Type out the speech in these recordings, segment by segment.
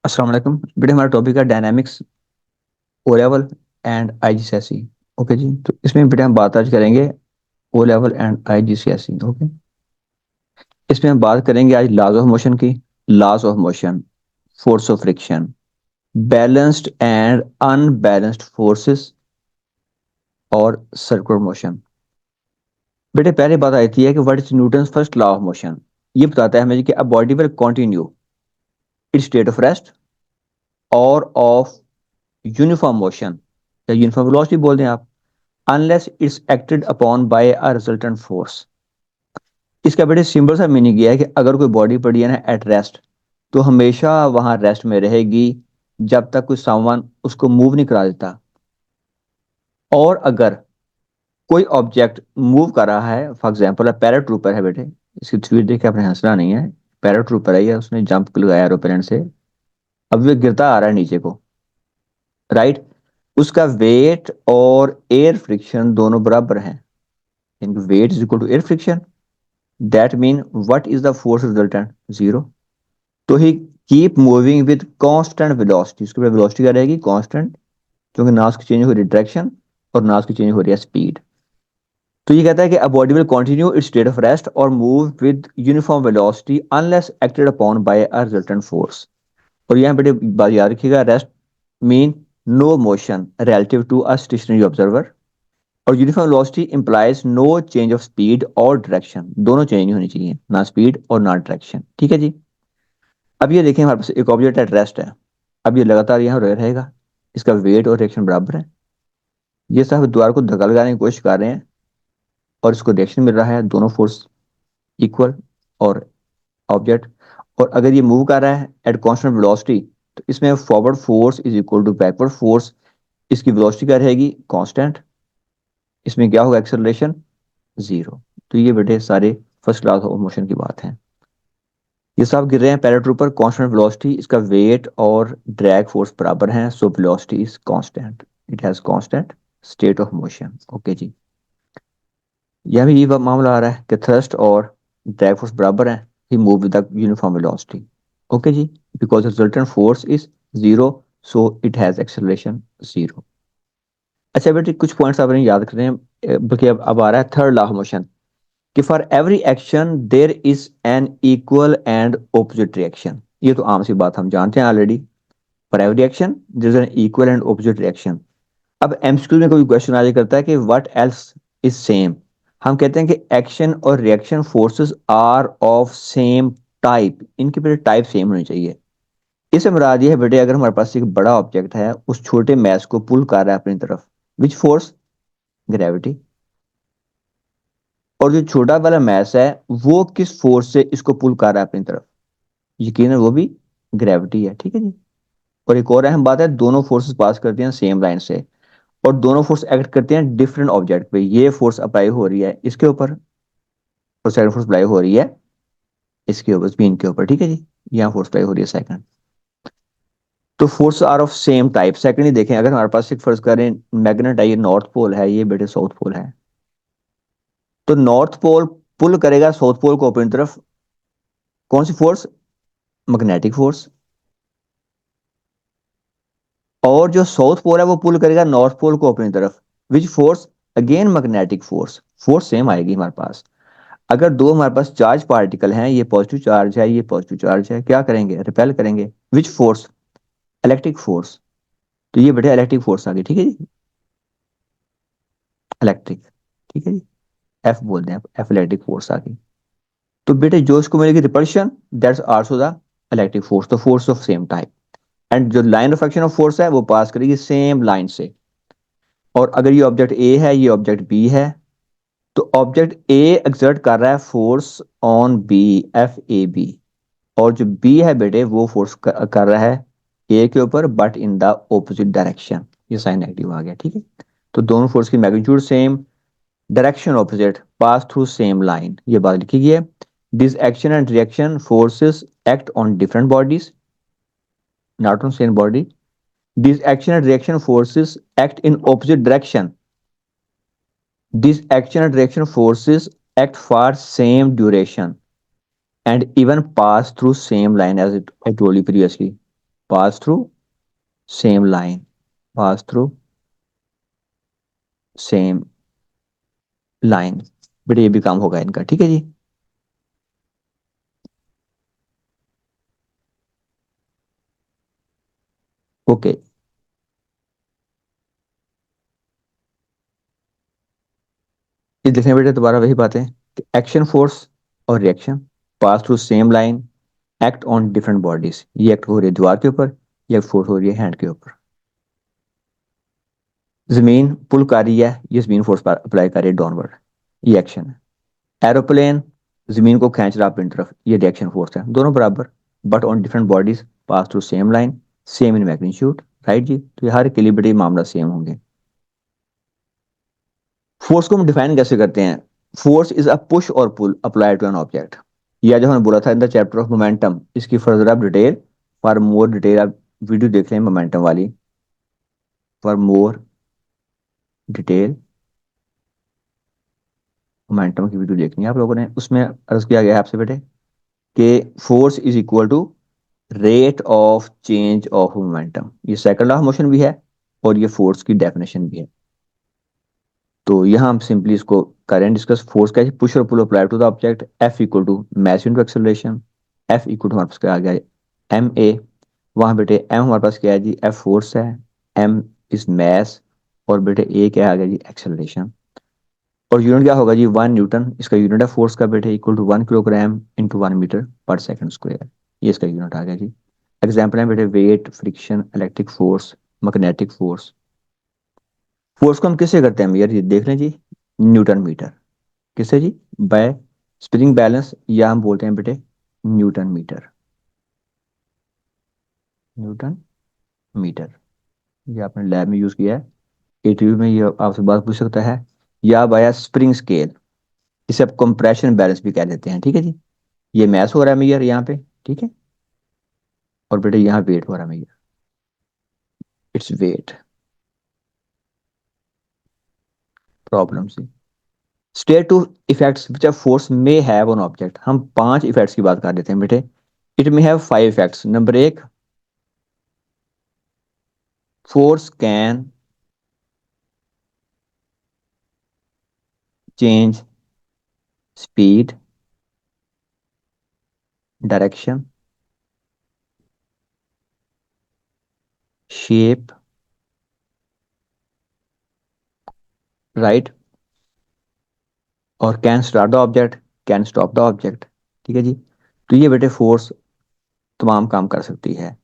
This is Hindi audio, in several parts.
अस्सलाम वालेकुम बेटे, हमारा टॉपिक है dynamics, O level and IGCSE. Okay जी, तो इसमें बेटे हम बात आज करेंगे O level and IGCSE. Okay, इसमें हम बात करेंगे आज लॉज ऑफ मोशन की, laws of motion, force of friction, balanced and unbalanced forces और सर्कुलर मोशन। बेटे पहले बात आई थी है कि what is Newton first law of motion. ये बताता है हमें कि a body will continue its state of rest और ऑफ यूनिफॉर्म मोशन या यूनिफॉर्म वेलोसिटी बोल दें आप, unless it's acted upon by a resultant force. इसका बड़े सिंपल सा मीनिंग ये है कि अगर कोई बॉडी पड़ी है ना एट रेस्ट, तो हमेशा वहां रेस्ट में रहेगी जब तक कोई सामान उसको मूव नहीं करा देता। और अगर कोई ऑब्जेक्ट मूव कर रहा है, फॉर एग्जाम्पल पैराट्रूपर है बेटे, इसकी तस्वीर देख के आपने हंसना नहीं है। पैराट्रूपर है, ये उसने जंप लगाया एरोप्लेन से, अब वो गिरता आ रहा है नीचे को, राइट। उसका वेट और एयर फ्रिक्शन दोनों बराबर हैं, weight is equal to air friction. That mean what is the force resultant? Zero. तो he keep moving with constant velocity, उसकी वेलोसिटी क्या रहेगी? कांस्टेंट, क्योंकि ना उसकी चेंज हो रही है डायरेक्शन और ना उसकी चेंज हो रही है स्पीड। तो ये कहता है कि a body will continue its state of rest और move with uniform velocity unless acted upon by a resultant force. और यहाँ बेटे बात याद रखिएगा, rest mean no motion relative to a stationary observer, और uniform velocity implies no change of speed और डायरेक्शन, दोनों चेंज नहीं होनी चाहिए, ना स्पीड और ना डायरेक्शन। ठीक है जी। अब ये देखें, हमारे पास एक ऑब्जेक्ट एट रेस्ट है, अब ये लगातार यहाँ रहेगा, इसका वेट और डायरेक्शन बराबर है। ये सब द्वार को धक्का लगाने की कोशिश कर रहे हैं और इसको डायरेक्शन मिल रहा है, दोनों फोर्स इक्वल और ऑब्जेक्ट। और अगर ये मूव कर रहा है एट कांस्टेंट वेलोसिटी, तो इसमें forward force is equal to backward force, इसकी वेलोसिटी क्या रहेगी? कांस्टेंट। इसमें क्या होगा? Acceleration zero. तो ये बेटे सारे फर्स्ट क्लास ऑफ मोशन की बात है। ये सब गिर रहे हैं पैराट्रूपर, कांस्टेंट वेलोसिटी, इसका वेट और ड्रैग फोर्स बराबर हैं, so velocity is constant, it has constant state of motion. Okay जी। यह भी ये मामला आ रहा है कि थ्रस्ट और ड्रैग फोर्स बराबर हैं, ही move with the uniform velocity. Okay जी, because resultant force is zero, so it has acceleration zero. अच्छा बेटे, कुछ पॉइंट्स आप याद करें, बल्कि अब आ रहा है थर्ड लॉ ऑफ मोशन, कि for every action there is an equal and opposite reaction. ये तो आम सी बात हम जानते हैं already, for every action there is an equal and opposite reaction. अब एमसीक्यू में कोई क्वेश्चन आ करता है कि व्हाट एल्स इज सेम, हम कहते हैं कि एक्शन और reaction forces are of same type, इनकी बेटे टाइप सेम होनी चाहिए। इससे मुराद ये है बेटे, अगर हमारे पास एक बड़ा ऑब्जेक्ट है, उस छोटे मैस को पुल कर रहा है अपनी तरफ, विच फोर्स? ग्रेविटी। और जो छोटा वाला मैस है, वो किस फोर्स से इसको पुल कर रहा है अपनी तरफ? यकीनन वो भी ग्रेविटी है। ठीक है जी। और एक और अहम बात है, दोनों फोर्सेस पास करती हैं सेम लाइन से, और दोनों फोर्स एक्ट करते हैं डिफरेंट ऑब्जेक्ट पे। ये फोर्स अप्लाई हो रही है इसके ऊपर और सेकंड फोर्स अप्लाई हो रही है इसके ऊपर, स्पिन के ऊपर। ठीक है जी, यहाँ फोर्स अप्लाई हो रही है सेकंड। तो force are of same type. Second ही देखें, अगर हमारे पास एक फर्ज करें मैग्नेट है, ये नॉर्थ पोल है, ये बेटे साउथ पोल है, तो नॉर्थ पोल पुल करेगा साउथ पोल को अपनी तरफ, कौन सी फोर्स? Magnetic force. और जो साउथ पोल है वो पुल करेगा नॉर्थ पोल को अपनी तरफ, which force? Again magnetic force. Force same आएगी हमारे पास। अगर दो हमारे पास चार्ज पार्टिकल हैं, ये पॉजिटिव चार्ज है, ये पॉजिटिव चार्ज है, क्या करेंगे? रिपेल करेंगे, विच फोर्स? Electric force. तो ये बेटा इलेक्ट्रिक फोर्स आ गई। ठीक है जी, इलेक्ट्रिक। ठीक है जी, एफ बोलते हैं, एफ इलेक्ट्रिक फोर्स आ गई। तो बेटे जो इसको मिलेगी repulsion, that's also the electric force, तो force of same type. And जो line of action of force है वो पास करेगी सेम लाइन से। और अगर ये ऑब्जेक्ट ए है, ये ऑब्जेक्ट बी है, तो ऑब्जेक्ट ए एक्सर्ट कर रहा है force on b, f a b, और जो बी है बेटे वो फोर्स कर रहा है ए के ऊपर, but in the opposite direction. ये साइन नेगेटिव आ गया। ठीक है, तो दोनों फोर्स की मैग्नीट्यूड सेम, डायरेक्शन ऑपोजिट, पास थ्रू सेम लाइन, ये बात लिखी गई है। This action and reaction forces act on different bodies, not on same body. These action and reaction forces act in opposite direction. This action and reaction forces act for same duration and even pass through same line as I told you previously. Pass through same line. Pass through same line. बेटा ये भी काम होगा इनका, ठीक है जी। ओके, ये देखने बेटा दोबारा वही बातें कि एक्शन फोर्स और reaction pass through same line, act on different bodies. ये एक्ट हो रही है दीवार के ऊपर, ये फोर्स हो रही है हैंड के ऊपर। जमीन पुल कर रही है, ये जमीन फोर्स पर अप्लाई कर रही है डाउनवर्ड, ये एक्शन है। एरोप्लेन जमीन को खींच रहा अपनी तरफ, ये रिएक्शन फोर्स है। दोनों बराबर, but on different bodies, pass through same line, same in magnitude. Right जी, तो ये हर इक्विलिब्रिटी मामला सेम होंगे। फोर्स को हम डिफाइन कैसे करते हैं? फोर्स इज अ पुश और pull apply to an object. या जो हमने बोला था in the chapter of momentum, इसकी फर्दर आप डिटेल, फॉर मोर डिटेल आप वीडियो देख लें मोमेंटम वाली। फॉर मोर डिटेल मोमेंटम की वीडियो देखनी है आप लोगों ने, उसमें अर्ज किया गया है आपसे बेटे कि force is equal to rate of change of momentum. ये सेकंड लॉ ऑफ मोशन भी है और ये फोर्स की डेफिनेशन भी है। तो यहाँ हम सिंपली इसको करें डिस्कस। फोर्स का पुश और pull apply to the object, F equal to mass into acceleration. F equal to हमारे पास क्या आ गया, एम ए। वहां बेटे एम हमारे पास क्या है जी, एफ फोर्स है, एम इज मैस, और बेटे ए क्या आ गया जी, एक्सेलरेशन। और यूनिट क्या होगा जी, 1 न्यूटन। इसका यूनिट है फोर्स का बेटे, equal to 1 kilogram into 1 metre पर सेकंड स्क्वायर। ये इसका यूनिट आ गया जी। एग्जाम्पल है बेटे weight, friction, electric force, magnetic force. फोर्स को हम किससे करते हैं यार, ये देख लें जी, न्यूटन मीटर। किससे जी, बाय स्प्रिंग बैलेंस, या हम बोलते हैं बेटे न्यूटन मीटर। न्यूटन मीटर, ये आपने लैब में यूज किया है, एटीवी में ये आपसे बात पूछ सकता है। या बाय स्प्रिंग स्केल, इसे आप कंप्रेशन बैलेंस भी कह देते हैं, ठीक है जी। ये मैस हो रहा है मेयर यहाँ पे, ठीक है, और बेटे यहाँ वेट हो रहा है मेयर, it's weight. Problem see, state two effects which a force may have on object. हम 5 इफेक्ट्स की बात कर देते हैं बेटे। It may have 5 effects. Number 1, force can change speed, direction, shape, right, और can start the object, can stop the object, ठीक है जी। तो ये बेटे फोर्स तमाम काम कर सकती है।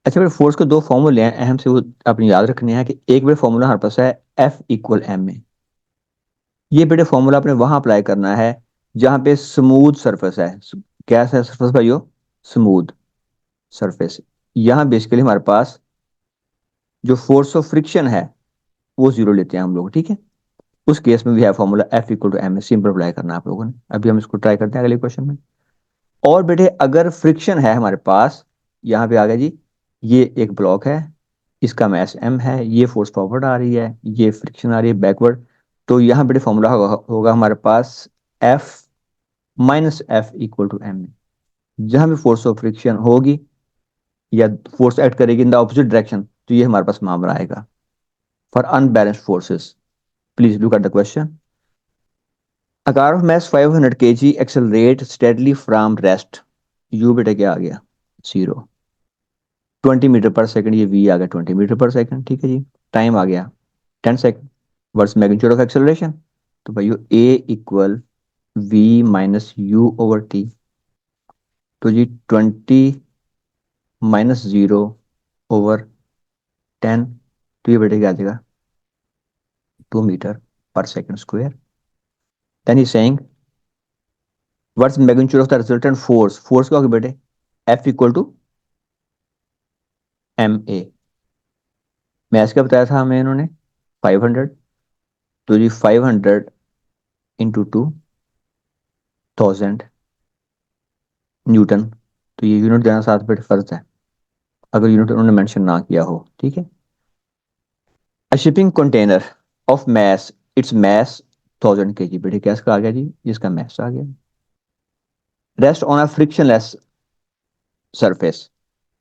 अच्छा बेटे, फोर्स के दो फॉर्मूले हैं अहम से, वो आपने याद रखने हैं कि एक बेटे फॉर्मूला हमारे पास है एफ इक्वल एम ए। ये बेटे फॉर्मूला आपने वहां अप्लाई करना है जहां पे स्मूथ सरफेस है। क्या है सरफेस भाइयों, स्मूथ सरफेस। यहाँ बेसिकली हमारे पास जो फोर्स ऑफ फ्रिक्शन है वो जीरो लेते हैं हम लोग, ठीक है। उस केस में भी है formula f equal to m a, simple apply करना है आप लोगों ने। अभी हम इसको ट्राई करते हैं अगले क्वेश्चन में। और बेटे अगर फ्रिक्शन है हमारे पास, यहाँ पे आ गया जी, ये एक ब्लॉक है, इसका मैस एम है, ये फोर्स फॉरवर्ड आ रही है, ये फ्रिक्शन आ रही है बैकवर्ड। तो यहाँ बेटे फॉर्मूला होगा हमारे पास F minus F equal to M. जहां भी फोर्स ऑफ फ्रिक्शन होगी या फोर्स एक्ट करेगी इन द ऑपोजिट डायरेक्शन, तो ये हमारे पास मामला आएगा for unbalanced forces. Please look at the question. A car of mass 500 kg accelerate steadily from rest। u बेटा क्या आ गया, 0। 20 मीटर पर सेकंड, ये v आ गया 20 मीटर पर सेकंड, ठीक है जी। टाइम आ गया 10 second. First magnitude of acceleration, तो भाई a equal v minus u over t. तो जी 20 - 0/10, तो ये बेटे क्या आ जाएगा, 2 मीटर पर second square. Then he saying what's magnitude of the resultant force. Force क्या होगा बेटे, F equal to m a. Maths क्या बताया था हमें इन्होंने, 500। तो जी 500 × 2 1000 न्यूटन। तो ये यूनिट देना साथ बेटे फर्ज है, अगर यूनिट उन्होंने मेंशन ना किया हो, ठीक है। A shipping container of mass it's mass 1000 kg। बेटे कैसे आ गया जी, इसका मैस आ गया। Rest on a frictionless surface.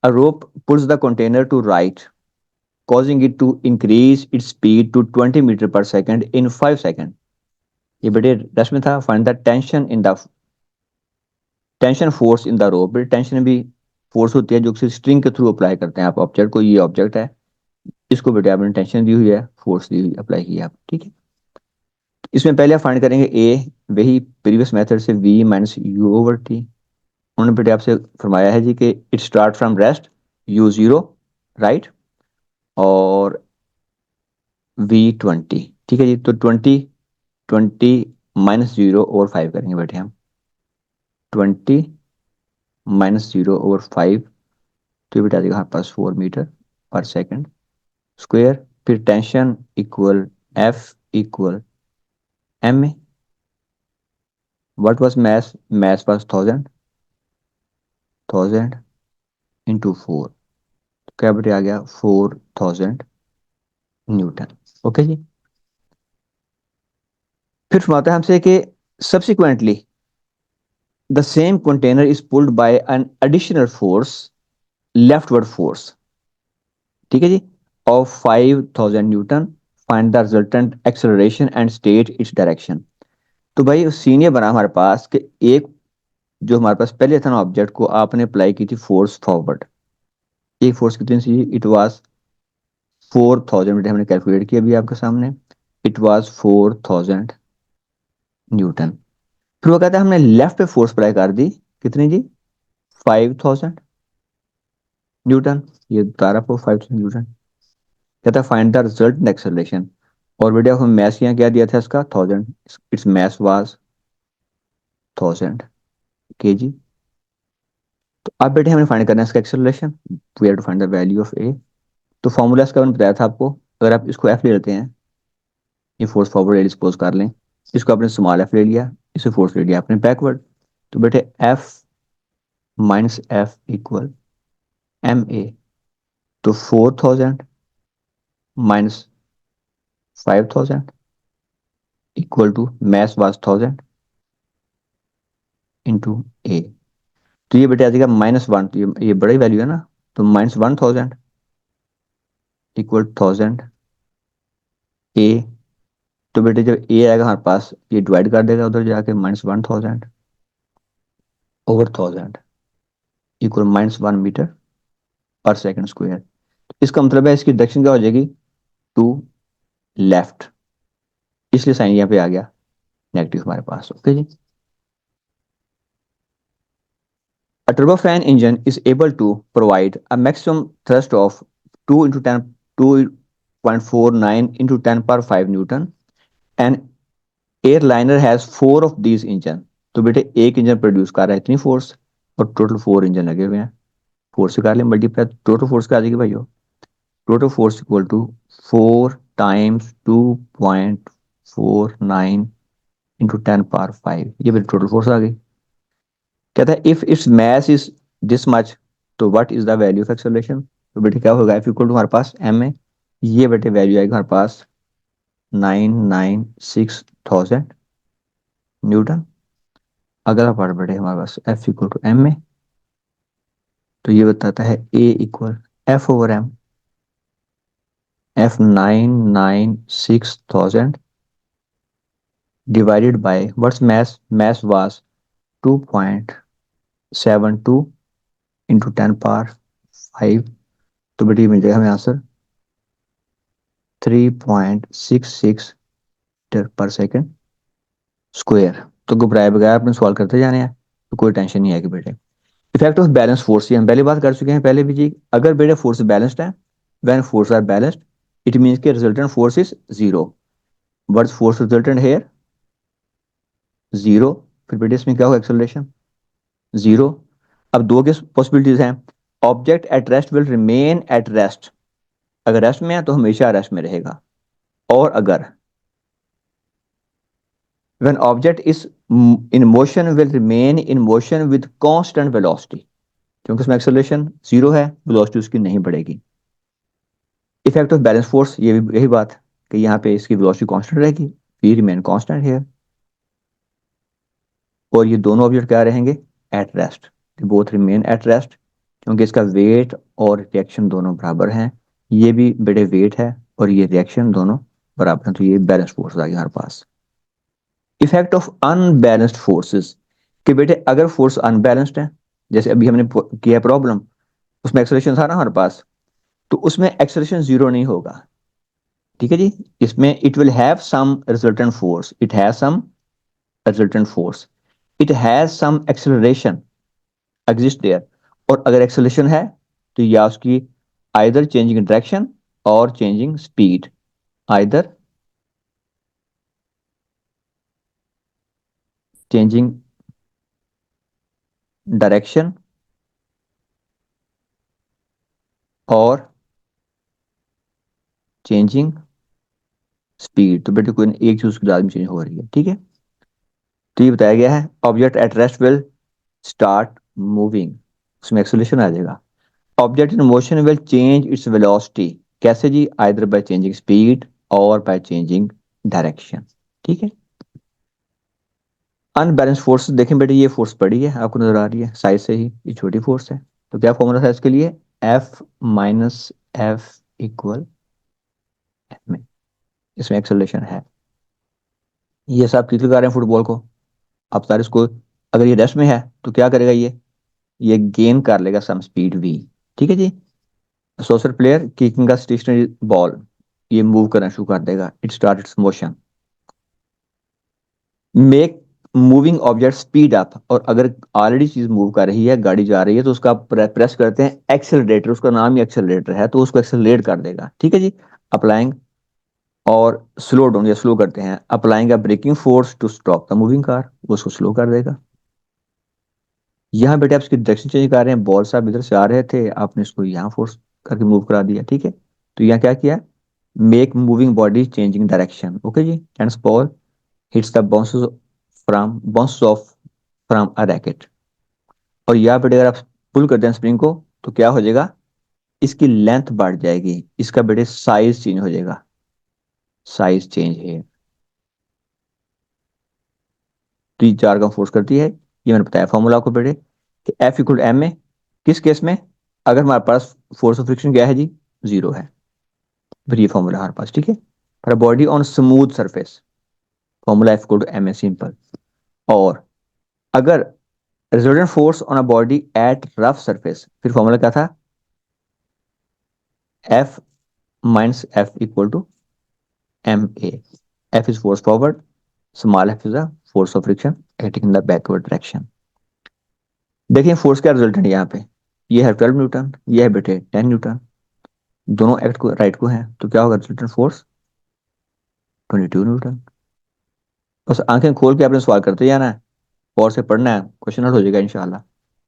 A rope pulls the container to right, causing it to increase its speed to 20 meter per second in 5 seconds. ये बेटे रेस्ट में था। Find the tension in the tension force in the rope. बेटे टेंशन भी फोर्स होती है जो कि स्ट्रिंग के थ्रू अप्लाई करते हैं आप ऑब्जेक्ट को। ये ऑब्जेक्ट है, इसको बेटे आपने टेंशन दी हुई है, फोर्स दी हुई अप्लाई की आप, ठीक है। इसमें पहले आप फाइंड करेंगे ए, वही प्रीवियस मेथड से v minus u over t. उन्होंने बेटे आपसे फरमाया है जी कि it start from rest u zero, right, और V20, ठीक है जी। तो 20 माइनस जीरो और 5 करेंगे बेटे हम। 20 - 0/5, तो ये बेटा आ जाएगा हमारे पास 4 मीटर पर सेकेंड स्क्वेयर। फिर tension equal F equal M a. What was mass, mass was 1000 तो क्या बेटे आ गया 4000 न्यूटन। ओके जी। फिर फरमाता है हमसे कि subsequently the same container is pulled by an additional force, leftward force, ठीक है जी, of 5000 newton. Find the resultant acceleration and state its direction. तो भाई सीन ये बना हमारे पास कि एक जो हमारे पास पहले था ना ऑब्जेक्ट को आपने अप्लाई की थी फोर्स फॉरवर्ड। एक फोर्स कितनी सी, इट वाज 4000 हमने कैलकुलेट किया अभी आपके सामने। It was 4000 Newton. फिर वो कहता है हमने लेफ्ट पे फोर्स अप्लाई कर दी, कितनी जी, 5000 न्यूटन। ये बता रहा 5000 न्यूटन। कहता है फाइंड द रिजल्ट एक्सेलरेशन। और बेटा हम मैस यहाँ क्या दिया था इसका 1000, इट्स मैस वाज 1000 kg। तो अब बेटे हमें फाइंड करना है इसका acceleration. We have to find the value of A. तो फॉर्मूला इसका मैंने बताया था आपको। अगर आप इसको एफ ले लेते हैं, ये फोर्स फॉरवर्ड एल सपोज कर लें, इसको आपने स्मॉल एफ ले लिया, इसे फोर्स ले लिया आपने बैकवर्ड। तो बेटे F minus F equal M A. तो 4000 minus 5000 equal to mass was 1000 into A. तो ये बेटे आ जाएगा -1। तो ये बड़ी वैल्यू है ना, तो -1000 इक्वल 1000 ए। तो बेटे जब ए आएगा हमारे पास, ये डिवाइड कर देगा उधर जाके, -1000/1000 इक्वल -1 मीटर पर सेकेंड स्क्वायर। इसका मतलब है इसकी डायरेक्शन क्या हो जाएगी, टू लेफ्ट, इसलिए साइन यहाँ पे आ गया नेगेटिव हमारे पास। ओके जी। A turbofan engine is able to provide a maximum thrust of 2 into 10 2.49 into 10 power 5 Newton. An airliner has 4 of these engine। तो बेटे एक इंजन प्रोड्यूस कर रहा है इतनी फोर्स, और टोटल 4 इंजन लगे हुए हैं। फोर्स से कर लें मल्टीप्लाई, टोटल फोर्स क्या आ जाएगी भाई, total force equal to 4 times 2.49 into 10 power 5। ये बेटे टोटल फोर्स आ गई। कहता है if it's mass is this much, तो what is the value of acceleration. तो बेटे क्या होगा, एफ इक्वल टू हमारे पास एम है, ये बेटे वैल्यू आएगी हमारे पास 996,000 न्यूटन। अगला पार्ट बेटे हमारे पास एफ इक्वल टू एम में, तो ये बताता है A equal F over M. F 996,000 divided by what's mass, mass was 2.72 into 10 power 5। तो बेटे मिल जाएगा हमें आंसर 3.66 मीटर पर सेकेंड स्क्वायर। तो घबराए बगैर अपने सवाल करते जाने हैं, तो कोई टेंशन नहीं है कि बेटे। इफेक्ट ऑफ बैलेंस फोर्स की हम पहले बात कर चुके हैं पहले भी जी। अगर बेटे फोर्स बैलेंस्ड है, when force are balanced, it means के resultant force is zero. What's force resultant here, zero. फिर बेटे इसमें क्या होगा, एक्सेलरेशन जीरो। अब दो के पॉसिबिलिटीज हैं, object at rest will remain at rest. अगर रेस्ट में है तो हमेशा रेस्ट में रहेगा, और अगर when object is in motion will remain in motion with constant velocity। क्योंकि उसमें एक्सेलरेशन जीरो है, वेलोसिटी उसकी नहीं बढ़ेगी। इफेक्ट ऑफ बैलेंस फोर्स, ये भी यही बात कि यहाँ पे इसकी वेलोसिटी कांस्टेंट रहेगी, वी रिमेन कांस्टेंट हियर। और ये दोनों ऑब्जेक्ट क्या रहेंगे, at rest, both remain at rest, क्योंकि इसका वेट और रिएक्शन दोनों बराबर हैं। ये भी बेटे वेट है और ये रिएक्शन दोनों बराबर हैं, तो ये बैलेंस फोर्स आ गया हमारे पास। इफेक्ट ऑफ अनबैलेंस्ड फोर्सेस, कि बेटे अगर फोर्स अनबैलेंस्ड है, जैसे अभी हमने किया प्रॉब्लम, उसमें एक्सेलरेशन था ना हमारे पास, तो उसमें एक्सेलरेशन जीरो नहीं होगा, ठीक है जी। इसमें it will have some resultant force, it has some resultant force, it has some acceleration exist there. और अगर एक्सेलरेशन है तो या उसकी आइदर चेंजिंग डायरेक्शन और changing speed, either changing direction और चेंजिंग स्पीड। तो बेटे कोई एक चीज उसकी दाद में चेंज हो रही है, ठीक है। तो ये बताया गया है object at rest will start moving, उसमें एक्सेलरेशन आ जाएगा। Object in motion will change its velocity, कैसे जी, आइदर बाय चेंजिंग स्पीड और बाय चेंजिंग डायरेक्शन, ठीक है। अनबैलेंस फोर्स देखें बेटे, ये फोर्स बड़ी है, आपको नजर आ रही है साइज से ही, ये छोटी फोर्स है। तो क्या फॉर्मूला था इसके लिए, f minus F equal M a, इसमें एक्सेलरेशन है। ये सब किस लगा रहे हैं फुटबॉल को, आप सारे इसको, अगर ये रेस्ट में है तो क्या करेगा ये गेन कर लेगा सम स्पीड वी, ठीक है जी। सोशल प्लेयर किकिंग का स्टेशनरी बॉल, ये मूव करना शुरू कर देगा, it start it's motion. Make moving object speed up, और अगर ऑलरेडी चीज मूव कर रही है, गाड़ी जा रही है, तो उसका प्रेस करते हैं एक्सेलरेटर, उसका नाम ही एक्सेलरेटर है, तो उसको एक्सेलरेट कर देगा, ठीक है जी। अप्लाइंग, और स्लो डाउन या स्लो करते हैं, applying a braking force to stop the moving car, वो उसको स्लो कर देगा। यहाँ बेटे आप इसकी डायरेक्शन चेंज कर रहे हैं, बॉल साहब इधर से आ रहे थे, आपने इसको यहाँ फोर्स करके मूव करा दिया, ठीक है। तो यहाँ क्या किया, make moving body changing direction, okay जी, and ball hits the bounce off from a racket. और यहाँ बेटे अगर आप पुल करते हैं स्प्रिंग को, तो क्या हो जाएगा, इसकी लेंथ बढ़ जाएगी, इसका बेटे साइज चेंज हो जाएगा, साइज चेंज है। तो ये चार का फोर्स करती है, ये मैंने बताया फॉर्मूला आपको बेटे, कि एफ इक्वल एम में, किस केस में, अगर हमारे पास फोर्स ऑफ फ्रिक्शन क्या है जी, जीरो है, फिर ये फॉर्मूला हमारे पास, ठीक है। For body on smooth surface, formula f equal to m a, simple. और अगर resultant force on a body at rough surface, फिर फॉर्मूला क्या था, f minus F equal to m a. F is force forward, small f is the force of friction acting in the backward direction. देखिए फोर्स का रिजल्टेंट यहाँ पे, ये है 12 न्यूटन, ये है बेटे 10 न्यूटन, दोनों एक्ट को राइट को है, तो क्या होगा रिजल्टेंट फोर्स 22 न्यूटन। बस आंखें खोल के आपने सवाल करते जाना है, और से पढ़ना है, क्वेश्चन हल हो जाएगा इंशाल्लाह।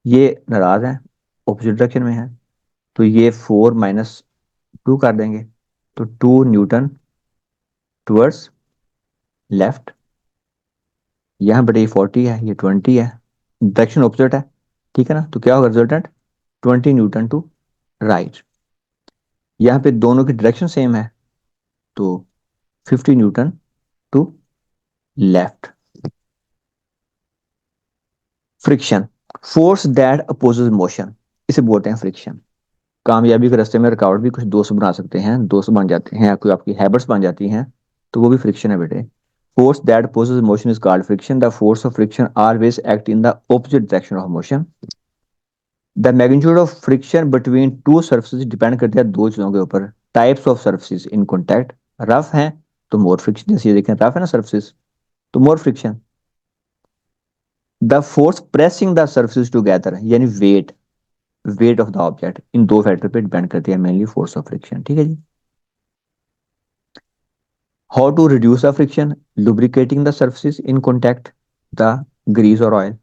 ये नाराज है, ऑपोजिट डायरेक्शन में है, तो ये 4 - 2 कर देंगे, तो 2 न्यूटन टुवर्ड्स लेफ्ट। यहाँ बटे 40 है, ये 20 है, डायरेक्शन ऑपोजिट है, ठीक है ना। तो क्या होगा रिजल्टेंट 20 न्यूटन टू राइट। यहाँ पे दोनों की डायरेक्शन सेम है, तो 50 newton to left. Friction, force that opposes motion, इसे बोलते हैं फ्रिक्शन। कामयाबी के रास्ते में रुकावट भी कुछ दोस्त बना सकते हैं, दोस्त बन जाते हैं, कोई आपकी हैबिट्स बन जाती हैं, तो वो भी फ्रिक्शन है बेटे। Force that opposes motion is called friction, the force of friction always act in the opposite direction of motion. The magnitude of friction between two surfaces depend करता है दो चीजों के ऊपर, types of surfaces in contact, rough है तो मोर फ्रिक्शन, जैसे ये देखें रफ है ना सर्फेसिस, तो more friction. The force pressing the surfaces together, यानी weight, weight of the object, इन दो फैक्टर पे डिपेंड करती है मेनली फोर्स ऑफ फ्रिक्शन, ठीक है जी। How to reduce the friction, lubricating the surfaces in contact the grease और oil,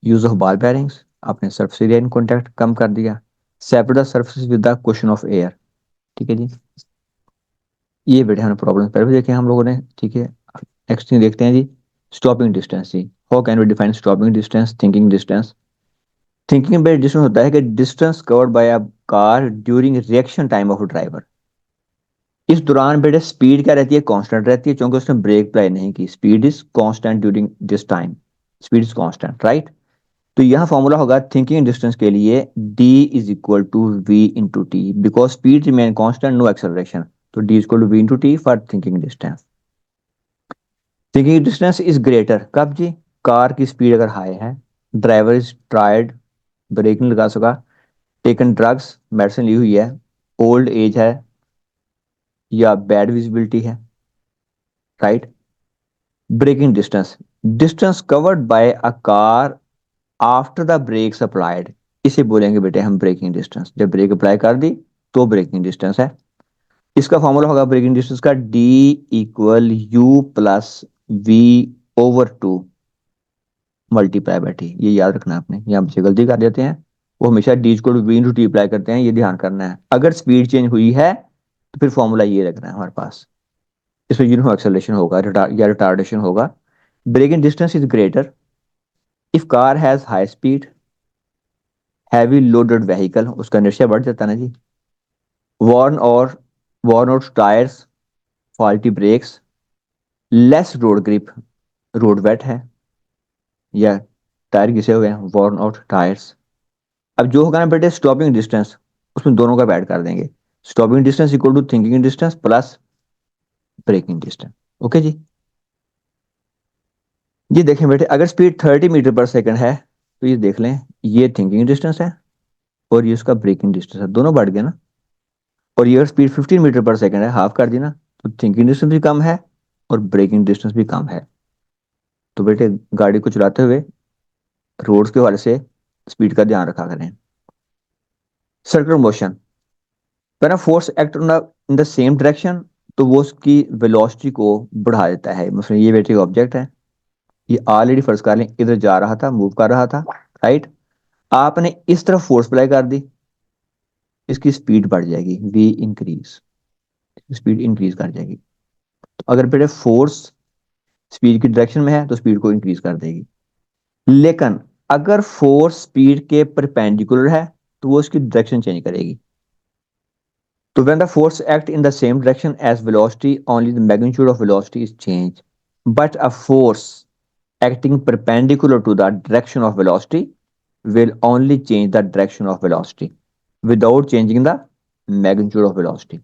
use of ball bearings, आपने सर्फेस एरिया इन कॉन्टैक्ट कम कर दिया, separate the surfaces with the cushion of air, ठीक है जी। ये बेटे हमने प्रॉब्लम पहले भी देखे हैं हम लोगों ने, ठीक है। नेक्स्ट थिंग देखते हैं जी, स्टॉपिंग डिस्टेंस जी। How can we define stopping distance, thinking distance. Thinking based distance होता है कि distance covered by a car during reaction time of driver, इस दौरान बेटे स्पीड क्या रहती है, कांस्टेंट रहती है, क्योंकि उसने ब्रेक अप्लाई नहीं की। Speed is constant during this time, speed is constant, right. तो यह फॉर्मूला होगा थिंकिंग डिस्टेंस के लिए, d is equal to v into t, because speed remain constant, no acceleration. तो d is equal to v into t for thinking distance. Thinking distance is greater कब जी, कार की स्पीड अगर हाई है, ड्राइवर इज टायर्ड, ब्रेक नहीं लगा सका, टेकन ड्रग्स, मेडिसिन ली हुई है, ओल्ड एज है, या बैड विजिबिलिटी है, right. Braking distance, distance covered by a car after the brakes applied, इसे बोलेंगे बेटे हम ब्रेकिंग डिस्टेंस। जब ब्रेक अप्लाई कर दी तो ब्रेकिंग डिस्टेंस है। इसका फॉर्मूला होगा ब्रेकिंग डिस्टेंस का, d equal u plus v over two multiply by t. ये याद रखना है आपने, यहाँ बच्चे गलती कर देते हैं, वो हमेशा d equal to v into t apply करते हैं, ये ध्यान करना है। अगर स्पीड चेंज हुई है तो फिर फॉर्मूला ये रखना है हमारे पास, इसमें यूनिफॉर्म एक्सेलरेशन होगा या रिटार्डेशन होगा। Braking distance is greater if car has high speed, heavy loaded vehicle, उसका निश्चय बढ़ जाता है ना जी, worn और worn out tyres, faulty brakes, less road grip, road wet है, या टायर घिसे हुए हैं, worn आउट टायर्स। अब जो होगा ना बेटे स्टॉपिंग डिस्टेंस, उसमें दोनों का ऐड कर देंगे। Stopping distance equal to thinking distance plus braking distance. Okay जी। ये देखें बेटे, अगर स्पीड 30 मीटर पर सेकंड है तो ये देख लें, ये थिंकिंग डिस्टेंस है और ये उसका ब्रेकिंग डिस्टेंस है, दोनों बढ़ गए ना। और ये स्पीड 15 मीटर पर सेकंड है, हाफ कर दी ना, तो थिंकिंग डिस्टेंस भी कम है और ब्रेकिंग डिस्टेंस भी कम है। तो बेटे गाड़ी को चलाते हुए रोड्स के हवाले से स्पीड का ध्यान रखा करें। Circular motion, when a force act in the same direction, तो वो उसकी वेलोसिटी को बढ़ा देता है। मतलब ये बेटे ऑब्जेक्ट है, ये ऑलरेडी फर्ज कर लें इधर जा रहा था, मूव कर रहा था, राइट। आपने इस तरफ फोर्स अप्लाई कर दी, इसकी स्पीड बढ़ जाएगी, वी इंक्रीज, स्पीड इंक्रीज कर जाएगी। तो अगर बेटे फोर्स स्पीड की डायरेक्शन में है तो स्पीड को इंक्रीज कर देगी। लेकिन अगर फोर्स स्पीड के परपेंडिकुलर है तो वो उसकी डायरेक्शन चेंज करेगी। तो when the force act in the same direction as velocity, only the magnitude of velocity is changed. But a force acting perpendicular to the direction of velocity will only change the direction of velocity without changing the magnitude of velocity.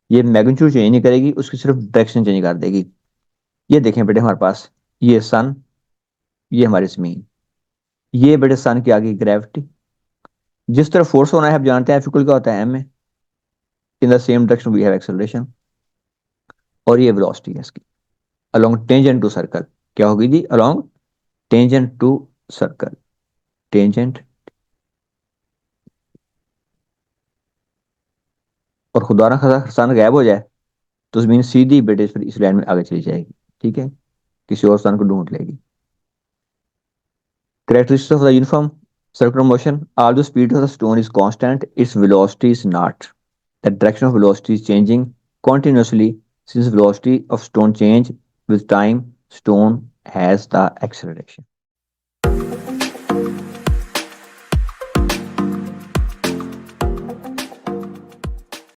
ये मैग्नीट्यूड चेंज नहीं करेगी, उसकी सिर्फ डायरेक्शन चेंज कर देगी। ये देखें बेटे हमारे पास, ये सन, ये हमारी जमीन, ये बेटे सन की आगे ग्रेविटी, जिस तरह फोर्स होना है आप जानते हैं, इक्वल क्या होता है, एम में, in the same direction we have acceleration. और ये वेलोसिटी है इसकी, अलोंग टेंजेंट टू सर्कल। क्या होगी जी, along tangent to circle, tangent. और खुदा ना खासा सन गायब हो जाए तो जमीन सीधी बेटे फिर इस लाइन में आगे चली जाएगी, ठीक है, किसी और सन को ढूंढ लेगी। Characteristics of the uniform circular motion. Although speed of the stone is constant, its velocity is not. The direction of velocity is changing continuously. Since velocity of stone change with time, stone has the acceleration.